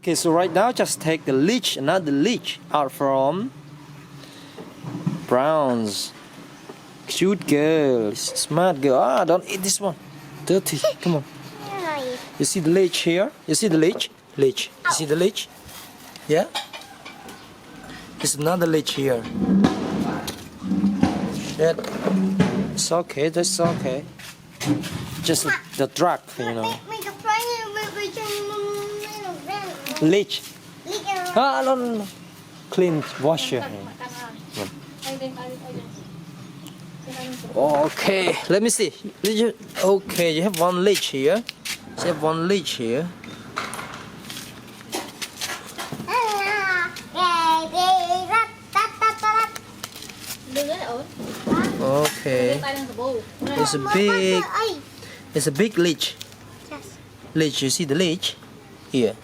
Okay, so right now just take the lich, another lich out from Browns. Cute girl, smart girl. Ah, don't eat this one. Dirty. Come on. You see the lich here? You see the lich? Lich. You see the lich? Yeah? There's another lich here. Shit. It's okay, that's okay. Just the drug, you know. Lich. Ah, no. Clean, wash your hand. Okay, let me see. Okay, you have one lich here. You have one lich here. Okay. It's a big lich. Lich, you see the lich? Here.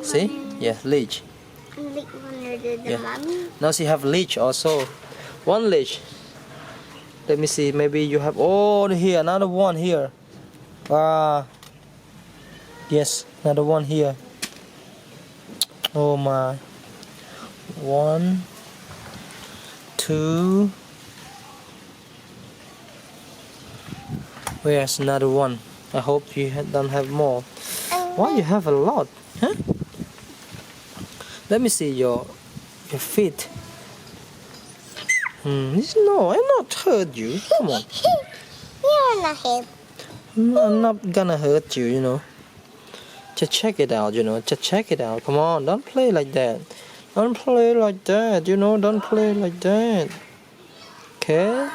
See? Yeah, lich. Yeah. Now she have lich also. One lich. Let me see, maybe you have, oh, here, another one here. Yes, another one here. Oh my. 1, 2. Where's another one? I hope you don't have more. Why you have a lot? Huh? Let me see your feet. No, I'm not hurt you. Come on. You're not him. I'm not gonna hurt you, you know. Just check it out, you know. Just check it out. Come on, don't play like that. Don't play like that, you know. Don't play like that. Okay?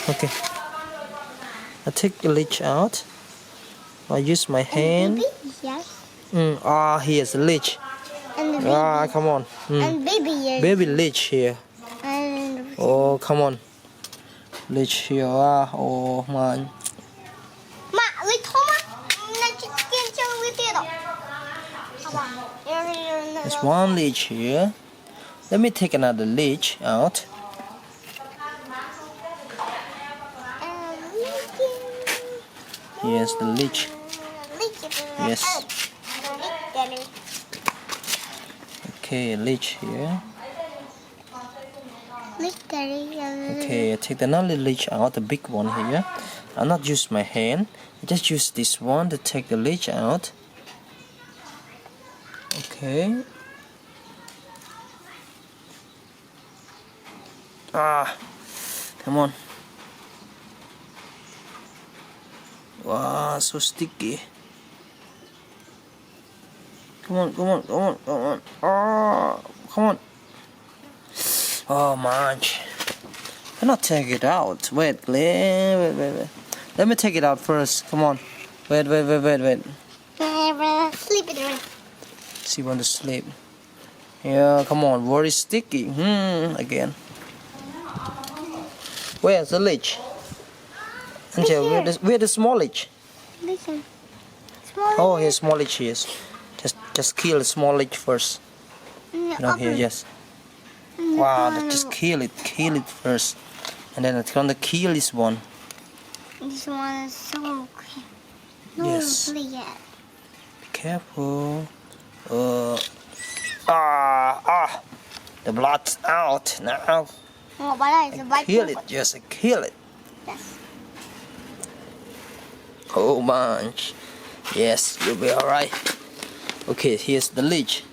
Okay. I take the lich out. I use my hand. Yes. Here's the lich. And the baby. Come on. And baby here. Baby lich here. And Oh, come on. Lich here. Oh man. Ma, lấy thô mà. Này chị kiên chơi với tiền đâu. There's one lich here. Let me take another lich out. Here's the lich. Yes. Okay, lich here. Okay, I take another lich out, the big one here. I'll not use my hand. I just use this one to take the lich out. Okay. Come on. Wow, so sticky. Come on. Come on. Oh man. Cannot take it out. Wait. Let me take it out first. Come on. Wait. Sleep it away. She want to sleep. Yeah, come on. Very sticky. Again. Where's the lich? Angel, where the small lich? Listen. Oh, here's small lich here. Just kill the small lich first. No, here, yes. Wow, just kill it first, and then it's gonna kill this one. This one is so clean. No, yes. Play yet. Be careful. The blood's out now. Oh, but Kill it, just kill it. Yes. Oh man, yes, you'll be alright. Okay, here's the lich.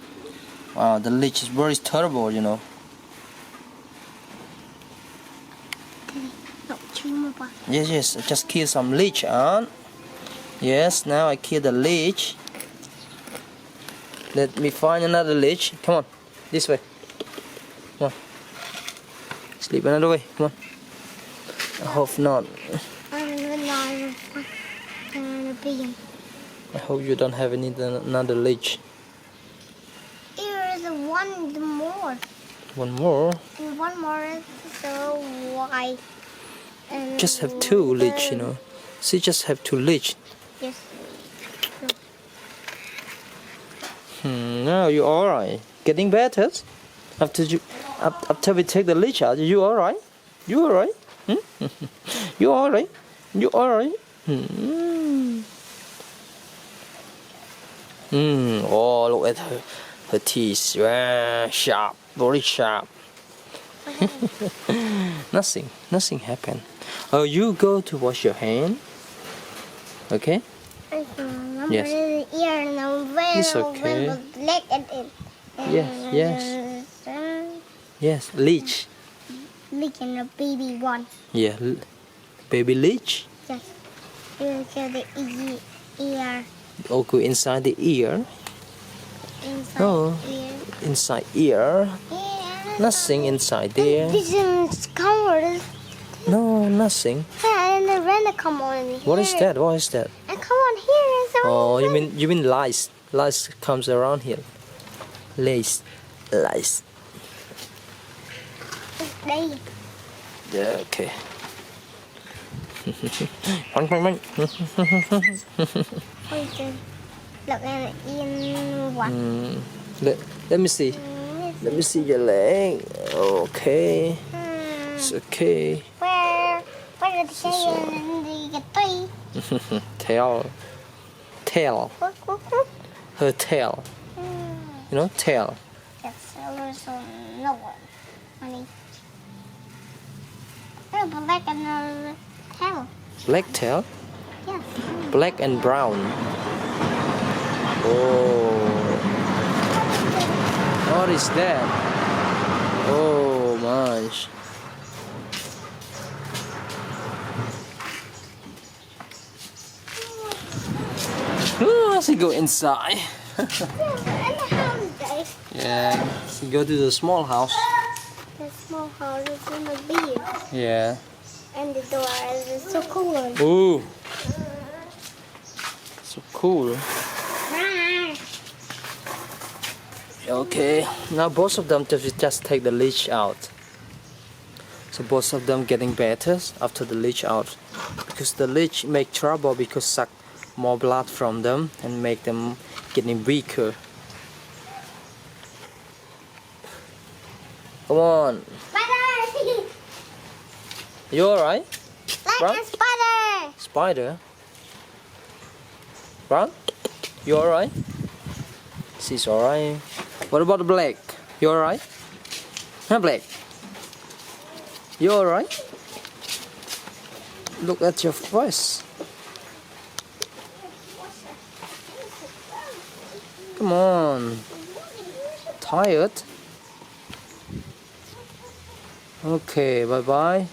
Wow, the lich is very terrible, you know. Yes, I just kill some lich on. Yes, now I kill the lich. Let me find another lich. Come on, this way. Come on. Sleep another way. Come on. I hope not. I hope you don't have another lich. Here is one more. One more? One more. So why? Just have two lich, you know. See, just have two lich. Yes. Now you're alright. Getting better? After we take the lich out, you alright? You alright? You alright? You alright? Mm. Oh, look at her teeth. Sharp, very sharp. Nothing happened. Oh, you go to wash your hand. Okay? Yes. The ear and It's okay. the leg and Yes. Yes, leech. Lich and a baby one. Yeah, baby leech. Yes. You kill the ear. Oh, go inside the ear. Inside Oh, ear. inside ear. Yeah. Nothing inside there. This is covered. No, nothing. And the render come on here. What is that? What is that? And come on here. So Oh, you mean lice? Lice comes around here. Lice. đây. Yeah, okay. Ôi trời. Lợn này là yên quá. Let me see. Let me see your leg. Okay. It's okay. Where did the tree? Tail. Her tail. You know, tail. Yes, also no one. Honey. Black and tail. Black tail. Yes. Black and brown. Oh. What is that? Oh my. Oh, let's go inside. And the house day. Yeah, let's go to the small house. The small house is in the beer. Yeah. And the door is so cool. Ooh. So cool. Okay, now both of them just take the leech out. So both of them getting better after the leech out, because the leech make trouble because suck more blood from them and make them getting weaker. Come on. Spider! You alright? Like Right? a spider! Spider? Brown? You alright? She's alright. What about the black? You alright? Huh, black? You alright? Look at your face. Come on. Tired? Okay, bye bye.